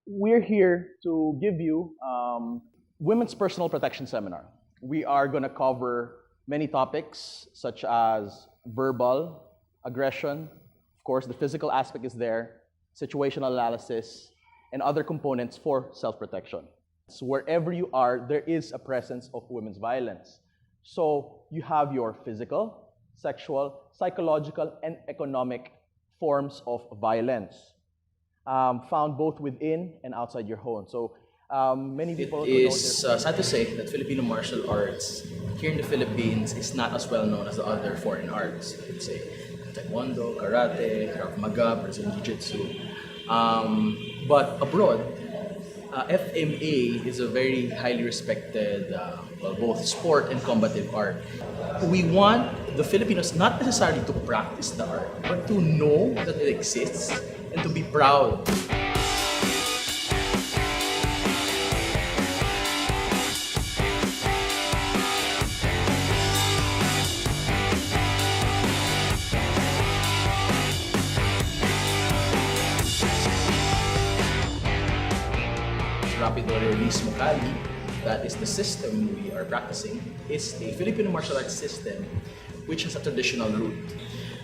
we're here to give you Women's Personal Protection Seminar. We are going to cover many topics such as verbal aggression, of course, the physical aspect is there, situational analysis, and other components for self-protection. So wherever you are, there is a presence of women's violence. So you have your physical, sexual, psychological, and economic forms of violence found both within and outside your home. So many people... It is sad to say that Filipino martial arts here in the Philippines is not as well known as the other foreign arts. Let's say Taekwondo, Karate, Krav Maga, Brazilian Jiu-Jitsu. But abroad, FMA is a very highly respected, both sport and combative art. We want the Filipinos not necessarily to practice the art, but to know that it exists and to be proud. Rapido, Realismo, that is the system we are practicing, is a Filipino martial arts system which has a traditional root.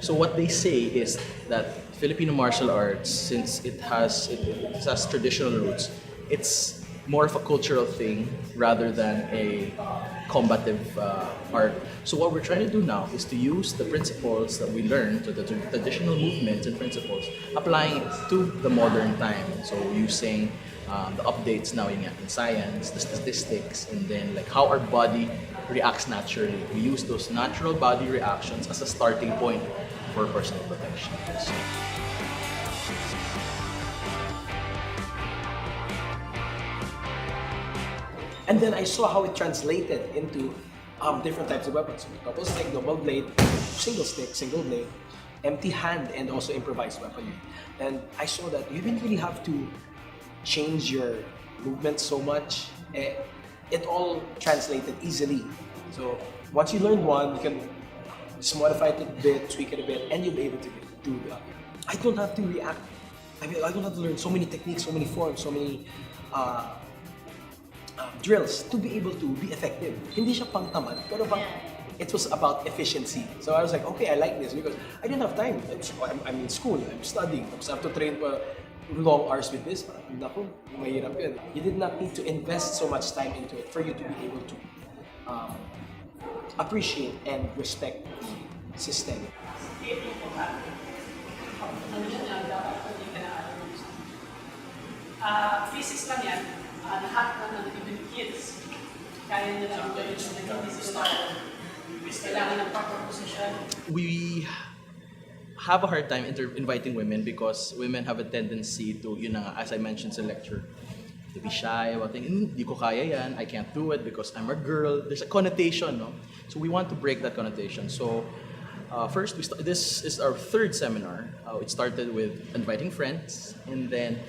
So what they say is that Filipino martial arts, since it has traditional roots, it's more of a cultural thing rather than a combative art. So what we're trying to do now is to use the principles that we learned, the traditional movements and principles, applying it to the modern time. So using the updates now in science, the statistics, and then like how our body reacts naturally. We use those natural body reactions as a starting point for personal protection. So, and then I saw how it translated into different types of weapons. Double stick, double blade, single stick, single blade, empty hand, and also improvised weaponry. And I saw that you didn't really have to change your movement so much. It all translated easily. So once you learn one, you can just modify it a bit, tweak it a bit, and you'll be able to do the other. I don't have to react. I don't have to learn so many techniques, so many forms, so many drills to be able to be effective. Hindi siya pang tamad, pero it was about efficiency. So I was like, okay, I like this because I didn't have time. I'm in school, I'm studying, I have to train for long hours with this. Naku, mahirap yun. You did not need to invest so much time into it for you to be able to appreciate and respect the system. Physics lang yan, lahat na even kids, kaya nila lang ito yung kailangan ng proper position. we have a hard time inviting women because women have a tendency to, as I mentioned sa lecture, to be shy about thinking, hindi ko kaya yan, I can't do it because I'm a girl. There's a connotation, no? So we want to break that connotation. So first, this is our third seminar. It started with inviting friends, and then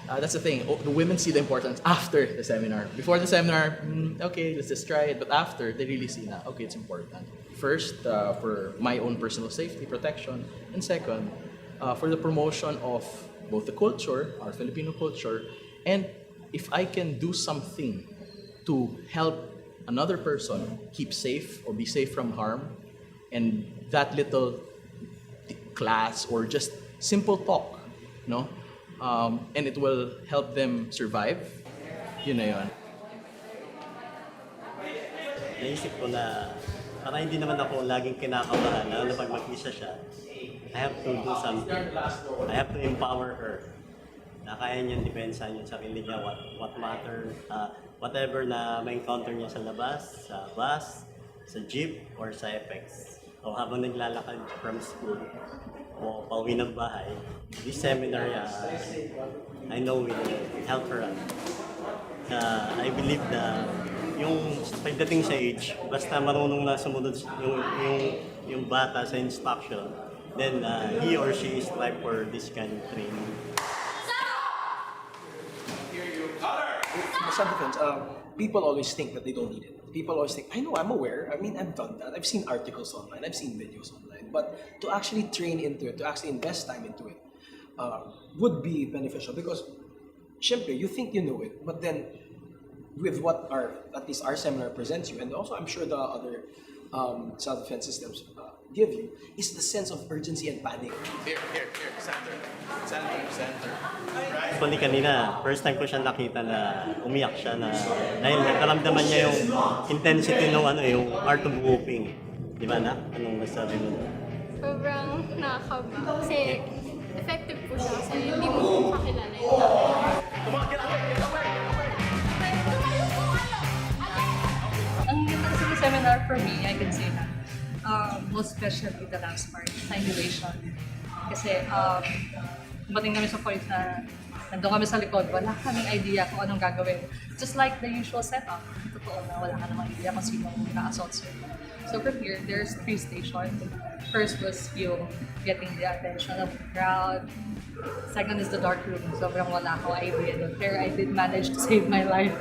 that's the thing, the women see the importance after the seminar. Before the seminar, okay, let's just try it. But after, they really see na, okay, it's important. First, for my own personal safety, protection. And second, for the promotion of both the culture, our Filipino culture, and if I can do something to help another person keep safe or be safe from harm, and that little class or just simple talk, no? And it will help them survive. Yun na yun. Naisip ko na para hindi naman ako laging kinakabahan, lalo na pag mag-isa siya, I have to do something. I have to empower her. Na kaya niyang depensahan yung sarili niya, what matter, whatever na ma-encounter niya sa labas, sa bus, sa jeep, or sa FX. So habang naglalakad from school, o pauwi ng bahay, this seminar, I know will help her. I believe na yung pagdating sa age, basta marunong na sumunod yung bata sa instruction, then he or she is ripe for this kind of training. In self-defense, people always think that they don't need it. People always think, I know, I'm aware. I mean, I've done that. I've seen articles online. I've seen videos online. But to actually train into it, to actually invest time into it, would be beneficial because syempre, you think you know it, but then with what at least our seminar presents you, and also I'm sure the other self-defense systems give you, is the sense of urgency and panic. Here, center. Actually kanina, first time ko siya nakita na umiyak siya na dahil nakaramdaman niya yung intensity ng yung art of whooping. Di ba na? Anong masabi mo? Sobrang nakakaba. Kasi effective po siya kasi hindi mo po kakilala yung tao. Ang ganda kasi ng seminar for me, I can say that, most especially the last part, simulation. Kasi dumating kami sa point na nandun kami sa likod, wala kaming idea kung anong gagawin. Just like the usual setup, totoo na wala ka namang idea kung sino na-assault sa'yo. So from here, there's 3 stations. First was yung getting the attention of the crowd. Second is the dark room. Sobrang wala akong idea doon. Pero I did manage to save my life.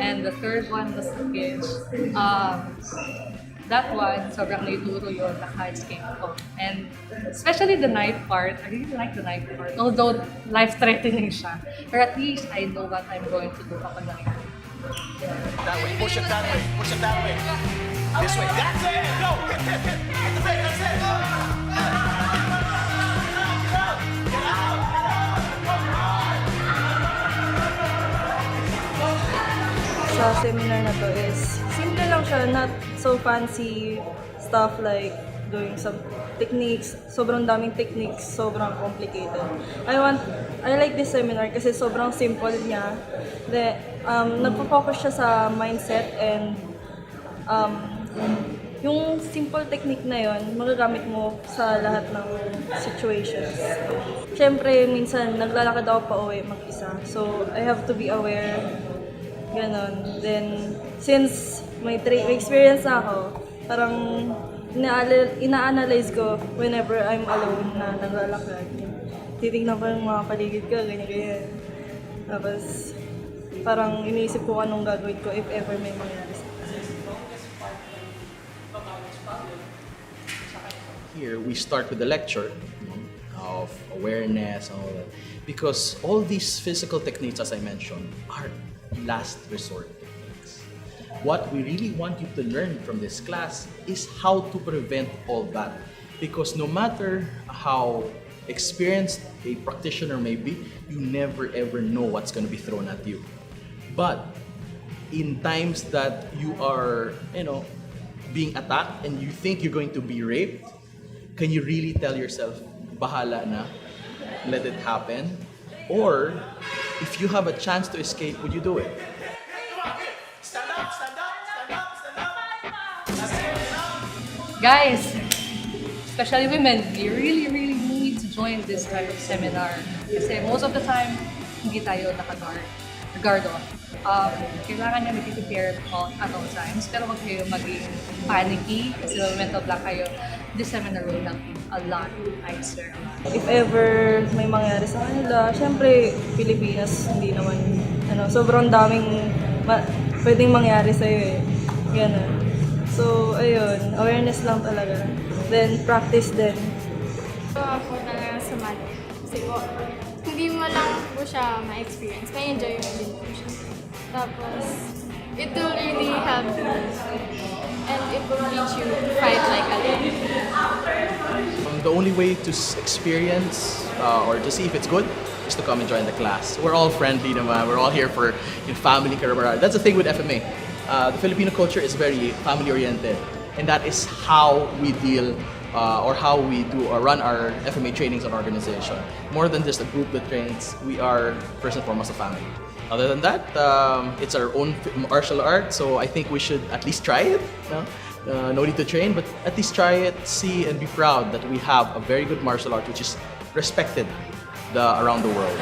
And the third one was the cage. That one, sobrang naituro yun, naka-escape ko. And especially the knife part, I really like the knife part. Although life-threatening siya. But at least I know what I'm going to do kapag nakita. That way, push it that way, push it that way. This way, that's it! Go! Hit! That's it! Sa seminar na to is simple lang siya, not so fancy stuff like doing some techniques, sobrang daming techniques, sobrang complicated. I like this seminar kasi sobrang simple niya. Nagpo-focus siya sa mindset and yung simple technique na yon magagamit mo sa lahat ng situations. Siyempre, minsan naglalakad ako pa uwi mag-isa. So, I have to be aware. Ganon. Then, since may experience na ako, parang ina-analyze ko whenever I'm alone na naglalakad. Titignan ko yung mga paligid ko, ganyan-ganyan. Tapos, parang iniisip ko anong gagawin ko if ever may mangyari sa akin. Here, we start with the lecture of awareness and all that. Because all these physical techniques, as I mentioned, are last resort techniques. What we really want you to learn from this class is how to prevent all that. Because no matter how experienced a practitioner may be, you never ever know what's going to be thrown at you. But in times that you are, being attacked and you think you're going to be raped, can you really tell yourself, bahala na, let it happen? Or, if you have a chance to escape, would you do it? Stand up! Guys, especially women, you really need to join this type of seminar. Kasi most of the time, hindi tayo naka-guard off. Kailangan niya mag-prepare at all times, pero huwag kayo maging panicky kasi mental block kayo. This seminar will help you a lot, I swear. If ever may mangyari sa kanila, syempre, Pilipinas, hindi naman, sobrang daming pwedeng mangyari sa'yo eh. Ganun. So, ayun, awareness lang talaga. Then, practice din. So, ako talaga sa math. Kasi po, hindi mo lang po siya ma-experience, may enjoy mo din po siya. Tapos, it will really help you. And it will teach you to fight like a lion. The only way to experience or to see if it's good is to come and join the class. We're all friendly naman. We're all here for family camaraderie. That's the thing with FMA. The Filipino culture is very family-oriented. And that is how we deal or how we do or run our FMA trainings and organization. More than just a group that trains, we are first and foremost a family. Other than that, it's our own martial art, so I think we should at least try it. No need to train, but at least try it, see, and be proud that we have a very good martial art which is respected around the world.